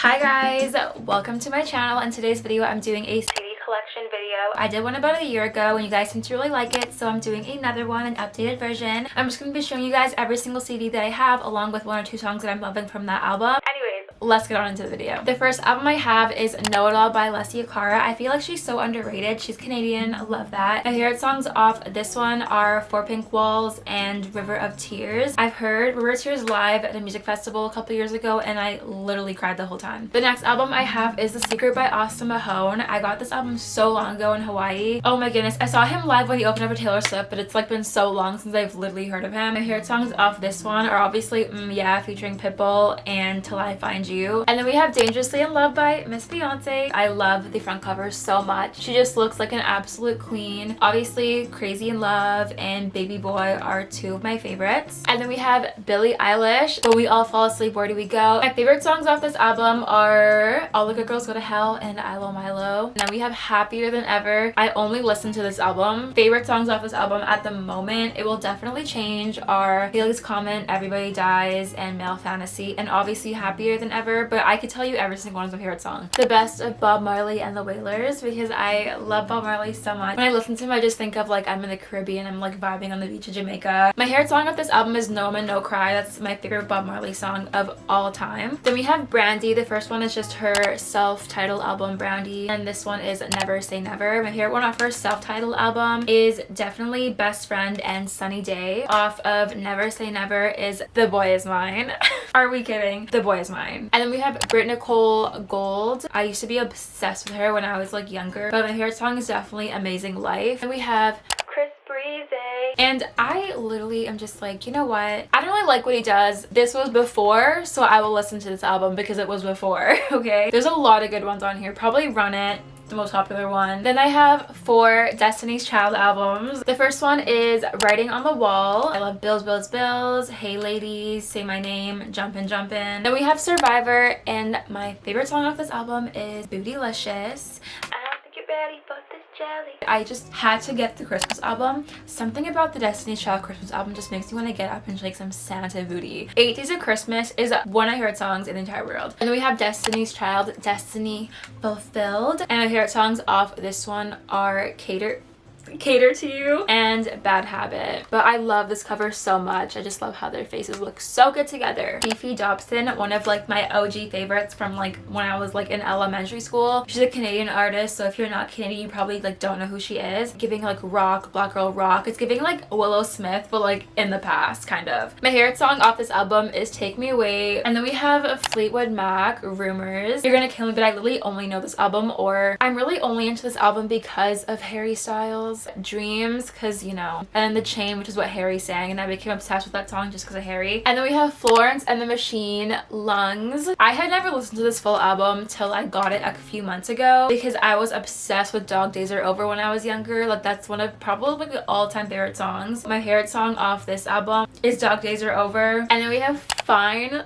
Hi guys, welcome to my channel. In today's video I'm doing a CD collection video. I did one about a year ago and you guys seem to really like it, so I'm doing another one, an updated version. I'm just going to be showing you guys every single CD that I have along with one or two songs that I'm loving from that album. Anyways, let's get on into the video. The first album I have is Know It All by Leslie Cara. I feel like she's so underrated. She's Canadian, I love that. My favorite songs off this one are Four Pink Walls and River of Tears. I've heard River of Tears live at a music festival a couple years ago and I literally cried the whole time. The next album I have is The Secret by Austin Mahone. I got this album so long ago in Hawaii. Oh my goodness, I saw him live when he opened up for Taylor Swift, but it's like been so long since I've literally heard of him. My favorite songs off this one are obviously Yeah featuring Pitbull and Till I Find You. And then we have Dangerously in Love by Miss Beyonce. I love the front cover so much. She just looks like an absolute queen. Obviously Crazy in Love and Baby Boy are two of my favorites. And then we have Billie Eilish, When We All Fall Asleep, Where Do We Go? My favorite songs off this album are All the Good Girls Go to Hell and Ilo Milo. And then we have Happier Than Ever. I only listen to this album. Favorite songs off this album at the moment, it will definitely change, are Haley's Comment, Everybody Dies, and Male Fantasy, and obviously Happier Than Ever, but I could tell you every single one is my favorite song. The Best of Bob Marley and the Wailers, because I love Bob Marley so much. When I listen to him, I just think of like I'm in the Caribbean, I'm like vibing on the beach of Jamaica. My favorite song of this album is No Man No Cry. That's my favorite Bob Marley song of all time. Then we have Brandy. The first one is just her self-titled album, Brandy, and this one is Never Say Never. My favorite one off her self-titled album is definitely Best Friend and Sunny Day. Off of Never Say Never is The Boy Is Mine. Are we kidding? The Boy Is Mine. And then we have Britt Nicole Gold. I used to be obsessed with her when I was like younger, but my favorite song is definitely Amazing Life. And we have Chris Breezy. And I literally am just like, you know what? I don't really like what he does. This was before, so I will listen to this album because it was before, okay? There's a lot of good ones on here. Probably Run It, the most popular one. Then I have 4 Destiny's Child albums. The first one is Writing on the Wall. I love Bills, Bills, Bills, Hey Ladies, Say My Name, Jumpin', Jumpin'. Then we have Survivor, and my favorite song off this album is Bootylicious. Ready for this jelly. I just had to get the Christmas album. Something about the Destiny's Child Christmas album just makes me want to get up and shake some Santa booty. 8 Days of Christmas is one of my favorite songs in the entire world. And then we have Destiny's Child, Destiny Fulfilled. And my favorite songs off this one are Cater to You and Bad Habit. But I love this cover so much. I just love how their faces look so good together. Fifi Dobson, one of like my OG favorites from like when I was like in elementary school. She's a Canadian artist, so if you're not Canadian, you probably like don't know who she is. Giving like rock, black girl rock. It's giving like Willow Smith, but like in the past, kind of. My favorite song off this album is Take Me Away. And then we have Fleetwood Mac, Rumors. You're gonna kill me, but I literally only know this album, or I'm really only into this album because of Harry Styles. Dreams, because you know, and The Chain, which is what Harry sang, and I became obsessed with that song just because of Harry. And then we have Florence and the Machine, Lungs. I had never listened to this full album till I got it a few months ago because I was obsessed with Dog Days Are Over when I was younger. Like that's one of probably the all-time favorite songs. My favorite song off this album is Dog Days Are Over. And then we have Fine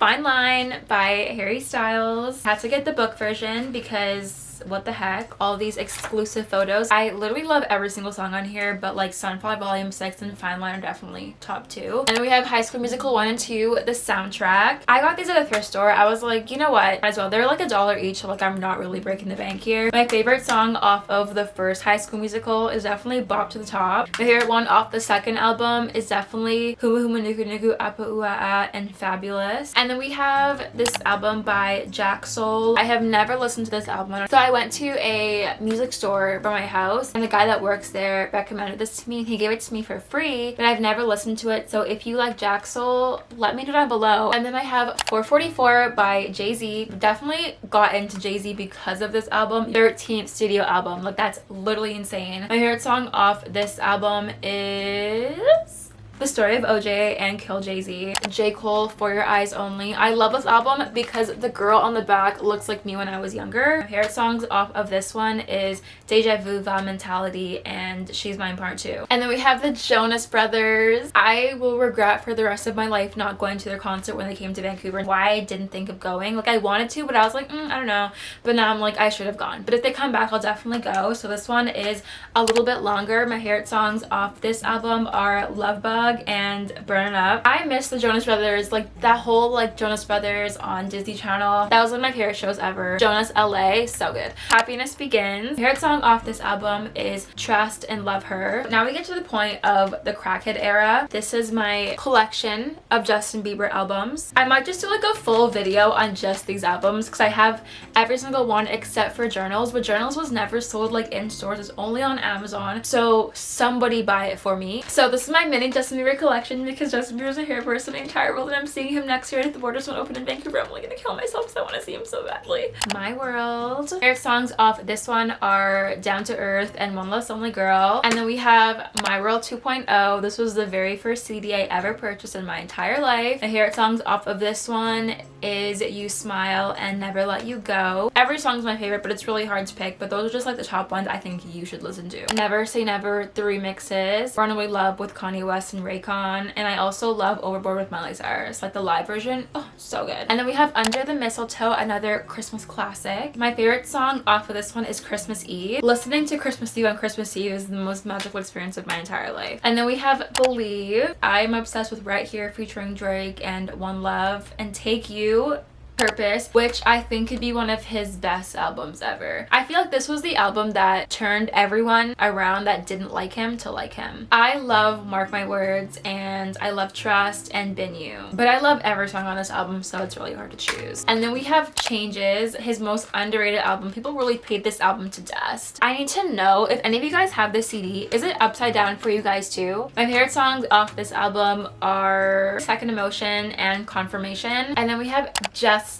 Line by Harry Styles. Had to get the book version because what the heck, all these exclusive photos. I literally love every single song on here, but like Sunflower Volume 6 and Fine Line are definitely top 2. And then we have High School Musical 1 and 2, the soundtrack. I got these at a thrift store. I was like, you know what, as well, they're like $1 each, so like I'm not really breaking the bank here. My favorite song off of the first High School Musical is definitely Bop to the Top. My favorite one off the second album is definitely Huma Huma Nuku Nuku Appa Ua A and Fabulous. And then we have this album by Jack Soul. I have never listened to this album, so I went to a music store by my house and the guy that works there recommended this to me and he gave it to me for free, but I've never listened to it, so if you like Jack Soul, let me know down below. And then I have 444 by Jay-Z. Definitely got into Jay-Z because of this album. 13th studio album, like that's literally insane. My favorite song off this album is The Story of OJ and Kill Jay-Z. J. Cole, For Your Eyes Only. I love this album because the girl on the back looks like me when I was younger. My favorite songs off of this one is Deja Vu, Vow Mentality, and She's Mine Part 2. And then we have the Jonas Brothers. I will regret for the rest of my life not going to their concert when they came to Vancouver. Why I didn't think of going. Like I wanted to, but I was like, I don't know. But now I'm like, I should have gone. But if they come back, I'll definitely go. So this one is a little bit longer. My favorite songs off this album are Love Bug, Hug and Burn Up. I miss the Jonas Brothers, like that whole like Jonas Brothers on Disney Channel. That was one of my favorite shows ever. Jonas LA, so good. Happiness Begins. My favorite song off this album is Trust and Love Her. Now we get to the point of the crackhead era. This is my collection of Justin Bieber albums. I might just do like a full video on just these albums because I have every single one except for Journals, but Journals was never sold like in stores. It's only on Amazon, so somebody buy it for me. So this is my mini Justin Bieber collection because Justin Bieber's a hair person in the entire world, and I'm seeing him next year if the borders won't open in Vancouver. I'm like gonna kill myself because I want to see him so badly. My World. Favorite songs off this one are Down to Earth and One Less Only Girl. And then we have My World 2.0. This was the very first CD I ever purchased in my entire life. My favorite songs off of this one is You Smile and Never Let You Go. Every song's my favorite, but it's really hard to pick, but those are just like the top ones I think you should listen to. Never Say Never, the remixes. Runaway Love with Kanye West and Raycon. And I also love Overboard with Miley Cyrus, like the live version. Oh, so good. And then we have Under the Mistletoe, another Christmas classic. My favorite song off of this one is Christmas Eve. Listening to Christmas Eve on Christmas Eve is the most magical experience of my entire life. And then we have Believe. I'm obsessed with Right Here featuring Drake and One Love, and Take You, Purpose, which I think could be one of his best albums ever. I feel like this was the album that turned everyone around that didn't like him to like him. I love Mark My Words and I love Trust and Been You, but I love every song on this album, so it's really hard to choose. And then we have Changes, his most underrated album. People really paid this album to dust. I need to know if any of you guys have this CD. Is it upside down for you guys too? My favorite songs off this album are Second Emotion and Confirmation. And then we have Justice.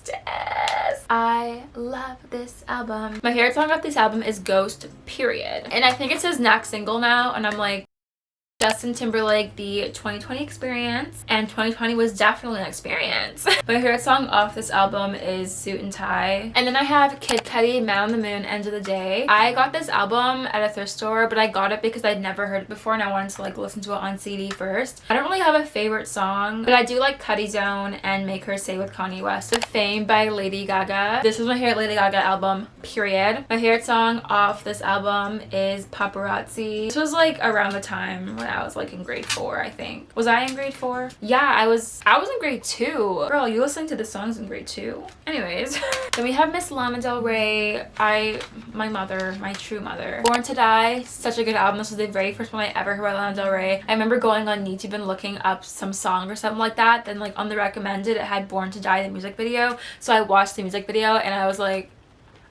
I love this album. My favorite song off this album is Ghost, period. And I think it's his next single now, and I'm like, Justin Timberlake, the 2020 experience, and 2020 was definitely an experience. My favorite song off this album is Suit and Tie. And then I have Kid Cudi, Man on the Moon, End of the Day. I got this album at a thrift store, but I got it because I'd never heard it before and I wanted to like listen to it on CD first. I don't really have a favorite song, but I do like Cudi Zone and Make Her Say with Kanye West. The Fame by Lady Gaga. This is my favorite Lady Gaga album, period. My favorite song off this album is Paparazzi. This was like around the time when I was like in grade 4, I think. Was I in grade 4? Yeah, I was in grade 2. Girl, you listening to the songs in grade 2? Anyways, then we have Miss Lana Del Rey. My mother, my true mother. Born to Die, such a good album. This was the very first one I ever heard by Lana Del Rey. I remember going on YouTube and looking up some song or something like that. Then like on the recommended, it had Born to Die, the music video. So I watched the music video and I was like,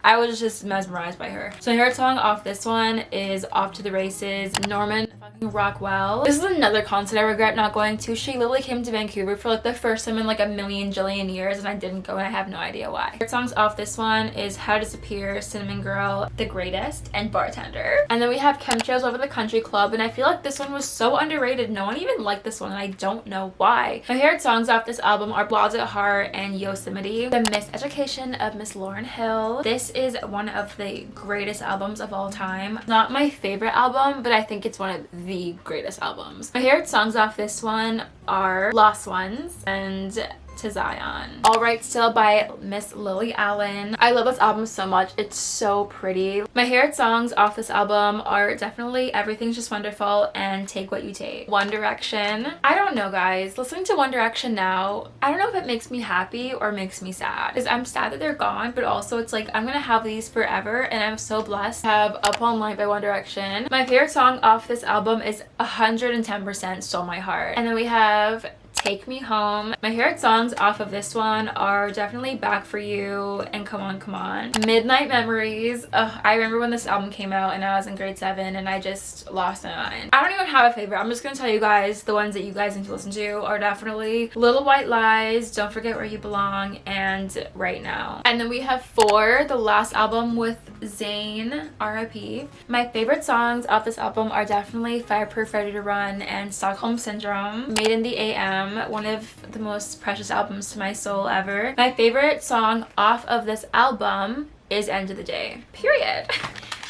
I was just mesmerized by her. So my favorite song off this one is Off to the Races, Norman fucking Rockwell. This is another concert I regret not going to. She literally came to Vancouver for like the first time in like a million jillion years and I didn't go and I have no idea why. Favorite songs off this one is How to Disappear, Cinnamon Girl, The Greatest, and Bartender. And then we have Chemtrails Over the Country Club, and I feel like this one was so underrated. No one even liked this one and I don't know why. My favorite songs off this album are Blonde at Heart and Yosemite. The Miseducation of Miss Lauryn Hill. This is one of the greatest albums of all time. Not my favorite album, but I think it's one of the greatest albums. My favorite songs off this one are Lost Ones and To Zion. All Right Still by Miss Lily Allen. I love this album so much. It's so pretty. My favorite songs off this album are definitely Everything's Just Wonderful and Take What You Take. One Direction. I don't know, guys. Listening to One Direction now, I don't know if it makes me happy or makes me sad. Because I'm sad that they're gone, but also it's like I'm gonna have these forever and I'm so blessed to have Up All Night by One Direction. My favorite song off this album is 110% Stole My Heart. And then we have Take Me Home. My favorite songs off of this one are definitely Back For You and Come On Come On. Midnight Memories. I remember when this album came out and I was in grade 7 and I just lost my mind. I don't even have a favorite. I'm just gonna tell you guys the ones that you guys need to listen to are definitely Little White Lies, Don't Forget Where You Belong, and Right Now. And then we have Four, the last album with Zayn, R.I.P. My favorite songs off this album are definitely Fireproof, Ready to Run, and Stockholm Syndrome. Made in the AM, one of the most precious albums to my soul ever. My favorite song off of this album is End of the Day, period.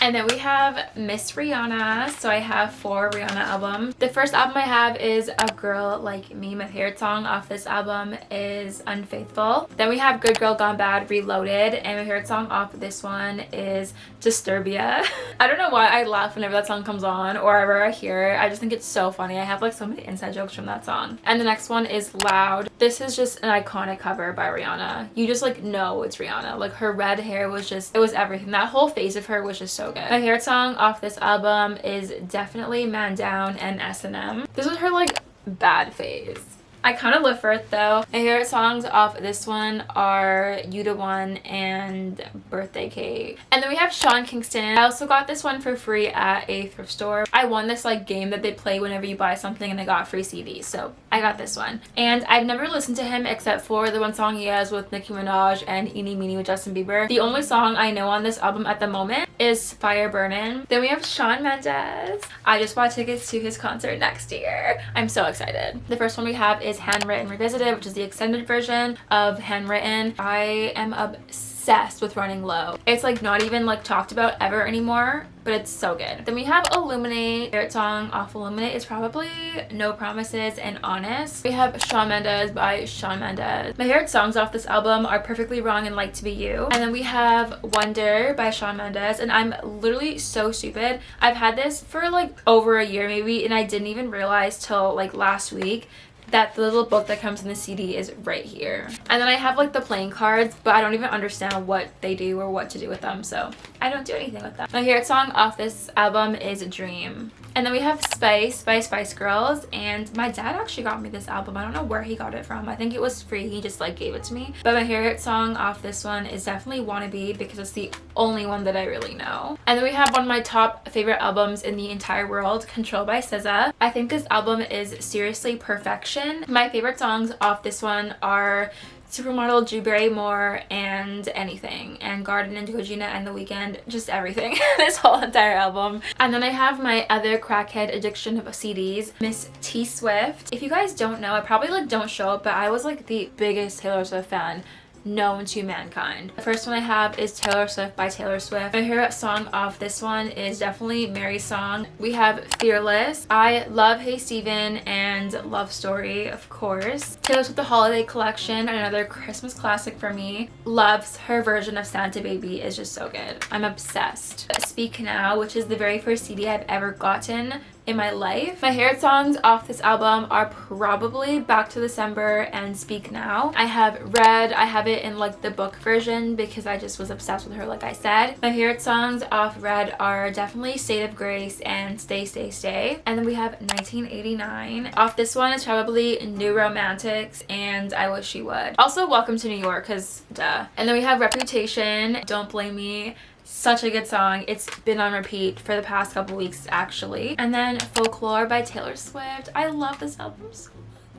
And then we have Miss Rihanna. So I have 4 Rihanna albums. The first album I have is A Girl Like Me. My favorite song off this album is Unfaithful. Then we have Good Girl Gone Bad Reloaded, and my favorite song off of this one is Disturbia. I don't know why I laugh whenever that song comes on or wherever I hear it. I just think it's so funny. I have like so many inside jokes from that song. And the next one is Loud. This is just an iconic cover by Rihanna. You just like know it's Rihanna. Like her red hair was just, it was everything. That whole face of her was just so good. My favorite song off this album is definitely Man Down and S&M. This was her like bad phase. I kind of live for it though. My favorite songs off this one are You Da One and Birthday Cake. And then we have Sean Kingston. I also got this one for free at a thrift store. I won this like game that they play whenever you buy something, and I got free CDs, so I got this one. And I've never listened to him except for the one song he has with Nicki Minaj and Eenie Meenie with Justin Bieber. The only song I know on this album at the moment is Fire Burnin'. Then we have Shawn Mendes. I just bought tickets to his concert next year. I'm so excited. The first one we have is Handwritten Revisited, which is the extended version of Handwritten. I am obsessed with Running Low. It's like not even like talked about ever anymore, but it's so good. Then we have Illuminate. Favorite song off Illuminate is probably No Promises and Honest. We have Shawn Mendes by Shawn Mendes. My favorite songs off this album are Perfectly Wrong and Like to Be You. And then we have Wonder by Shawn Mendes, and I'm literally so stupid. I've had this for like over a year maybe, and I didn't even realize till like last week that the little book that comes in the CD is right here. And then I have like the playing cards, but I don't even understand what they do or what to do with them, so I don't do anything with them. My favorite song off this album is Dream. And then we have Spice by Spice Girls, and my dad actually got me this album. I don't know where he got it from. I think it was free. He just like gave it to me. But my favorite song off this one is definitely Wannabe, because it's the only one that I really know. And then we have one of my top favorite albums in the entire world, Control by SZA. I think this album is seriously perfection. My favorite songs off this one are Supermodel, Drew Barrymore, and Anything, and Garden and Gogina and The Weeknd, just everything. This whole entire album. And then I have my other crackhead addiction of CDs, Miss T Swift. If you guys don't know, I probably like don't show it, but I was like the biggest Taylor Swift fan known to mankind. The first one I have is Taylor Swift by Taylor Swift. My favorite song off this one is definitely Mary's Song. We have Fearless. I love Hey Steven and Love Story, of course. Taylor Swift The Holiday Collection, another Christmas classic for me. Loves her version of Santa Baby, is just so good. I'm obsessed. Speak Now, which is the very first CD I've ever gotten in my life. My favorite songs off this album are probably Back to December and Speak Now. I have Red. I have it in like the book version because I just was obsessed with her, like I said. My favorite songs off Red are definitely State of Grace and Stay Stay Stay. And then we have 1989. Off this one is probably New Romantics and I Wish You Would. Also Welcome to New York, because duh. And then we have Reputation, Don't Blame Me. Such a good song. It's been on repeat for the past couple weeks actually. And then Folklore by Taylor Swift. I love this album so much.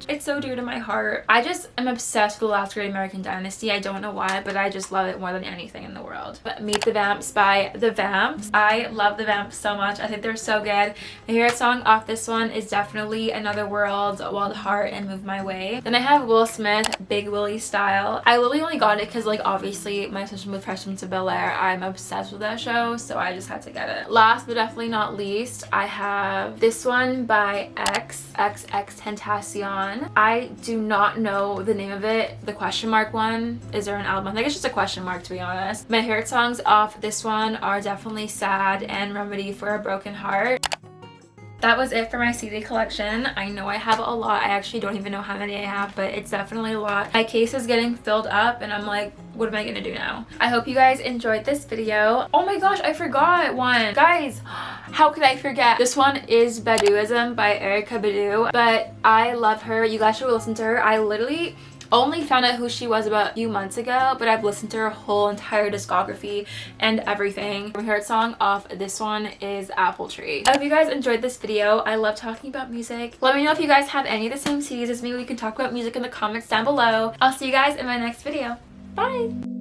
It's so dear to my heart. I just am obsessed with The Last Great American Dynasty. I don't know why, but I just love it more than anything in the world. But Meet the Vamps by The Vamps. I love The Vamps so much. I think they're so good. My favorite song off this one is definitely Another World, Wild Heart, and Move My Way. Then I have Will Smith, Big Willie Style. I literally only got it because like obviously my obsession with Fresh Prince of Bel-Air. I'm obsessed with that show, so I just had to get it. Last but definitely not least, I have this one by XXXTentacion. I do not know the name of it. The question mark one. Is there an album? I think it's just a question mark, to be honest. My favorite songs off this one are definitely Sad and Remedy for a Broken Heart. That was it for my CD collection. I know I have a lot. I actually don't even know how many I have, but it's definitely a lot. My case is getting filled up and I'm like, what am I gonna do now? I hope you guys enjoyed this video. Oh my gosh, I forgot one. Guys, how could I forget? This one is Baduism by Erykah Badu, but I love her. You guys should listen to her. I literally only found out who she was about a few months ago, but I've listened to her whole entire discography and everything. My favorite song off this one is Apple Tree. I hope you guys enjoyed this video. I love talking about music. Let me know if you guys have any of the same CDs as me. We can talk about music in the comments down below. I'll see you guys in my next video. Bye!